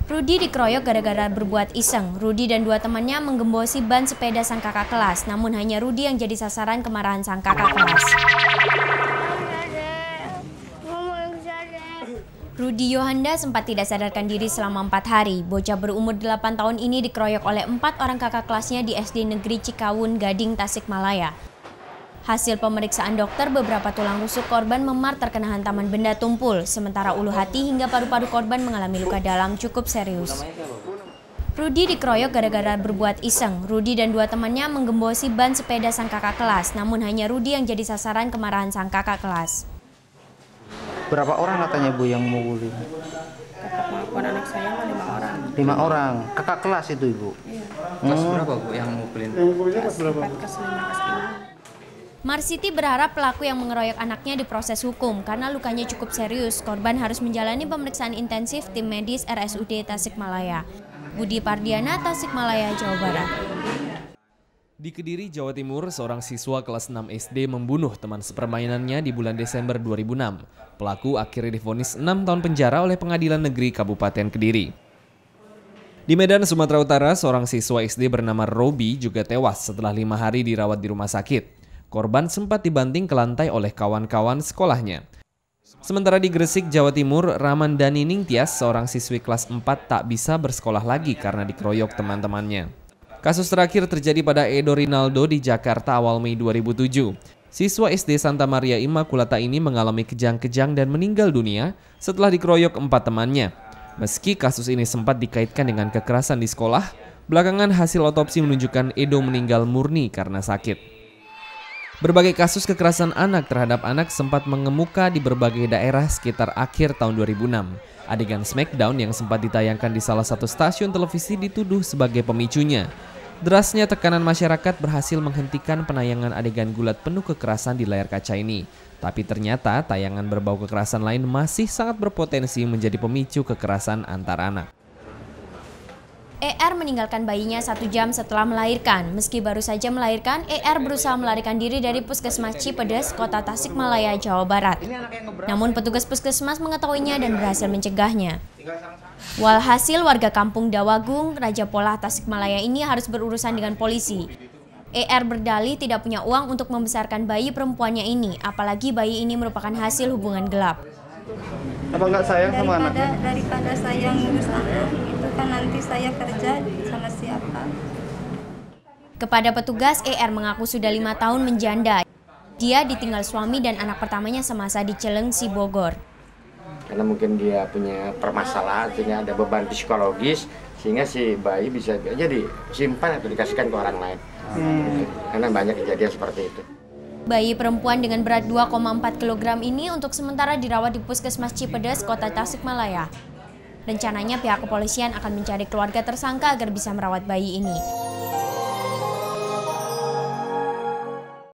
Rudi dikeroyok gara-gara berbuat iseng. Rudi dan dua temannya menggembosi ban sepeda sang kakak kelas, namun hanya Rudi yang jadi sasaran kemarahan sang kakak kelas. Rudi Yohanda sempat tidak sadarkan diri selama 4 hari. Bocah berumur 8 tahun ini dikeroyok oleh 4 orang kakak kelasnya di SD Negeri Cikawun, Gading, Tasikmalaya. Hasil pemeriksaan dokter, beberapa tulang rusuk korban memar terkena hantaman benda tumpul, sementara ulu hati hingga paru-paru korban mengalami luka dalam cukup serius. Rudi dikeroyok gara-gara berbuat iseng. Rudi dan dua temannya menggembosi ban sepeda sang kakak kelas, namun hanya Rudi yang jadi sasaran kemarahan sang kakak kelas. Berapa orang katanya Bu yang memukulin? Kakak maupun anak saya 5 orang. 5 orang. Kakak kelas itu Ibu? Iya. Kelas berapa Bu yang memukulin? Kelas 4, kelas 5, kelas 6. Marsiti berharap pelaku yang mengeroyok anaknya diproses hukum karena lukanya cukup serius. Korban harus menjalani pemeriksaan intensif tim medis RSUD Tasikmalaya. Budi Pardiana, Tasikmalaya, Jawa Barat. Di Kediri, Jawa Timur, seorang siswa kelas 6 SD membunuh teman sepermainannya di bulan Desember 2006. Pelaku akhirnya divonis 6 tahun penjara oleh Pengadilan Negeri Kabupaten Kediri. Di Medan, Sumatera Utara, seorang siswa SD bernama Robi juga tewas setelah 5 hari dirawat di rumah sakit. Korban sempat dibanting ke lantai oleh kawan-kawan sekolahnya. Sementara di Gresik, Jawa Timur, Ramandani Ningtyas, seorang siswi kelas 4 tak bisa bersekolah lagi karena dikeroyok teman-temannya. Kasus terakhir terjadi pada Edo Rinaldo di Jakarta awal Mei 2007. Siswa SD Santa Maria Immaculata ini mengalami kejang-kejang dan meninggal dunia setelah dikeroyok 4 temannya. Meski kasus ini sempat dikaitkan dengan kekerasan di sekolah, belakangan hasil otopsi menunjukkan Edo meninggal murni karena sakit. Berbagai kasus kekerasan anak terhadap anak sempat mengemuka di berbagai daerah sekitar akhir tahun 2006. Adegan Smackdown yang sempat ditayangkan di salah satu stasiun televisi dituduh sebagai pemicunya. Derasnya tekanan masyarakat berhasil menghentikan penayangan adegan gulat penuh kekerasan di layar kaca ini. Tapi ternyata tayangan berbau kekerasan lain masih sangat berpotensi menjadi pemicu kekerasan antar anak. ER meninggalkan bayinya 1 jam setelah melahirkan. Meski baru saja melahirkan, ER berusaha melarikan diri dari Puskesmas Cipedes, Kota Tasikmalaya, Jawa Barat. Namun petugas puskesmas mengetahuinya dan berhasil mencegahnya. Walhasil warga kampung Dawagung, Raja Polah, Tasikmalaya ini harus berurusan dengan polisi. ER berdalih tidak punya uang untuk membesarkan bayi perempuannya ini, apalagi bayi ini merupakan hasil hubungan gelap. Apa nggak sayang sama anak? Daripada sayang ngurus anak, itu kan nanti saya kerja sama siapa. Kepada petugas, ER mengaku sudah 5 tahun menjanda. Dia ditinggal suami dan anak pertamanya semasa di Cilengsi, Bogor. Karena mungkin dia punya permasalahan, sehingga ada beban psikologis, sehingga si bayi bisa aja disimpan atau dikasihkan ke orang lain. Karena banyak kejadian seperti itu. Bayi perempuan dengan berat 2,4 kg ini untuk sementara dirawat di Puskesmas Cipedes, Kota Tasikmalaya. Rencananya pihak kepolisian akan mencari keluarga tersangka agar bisa merawat bayi ini.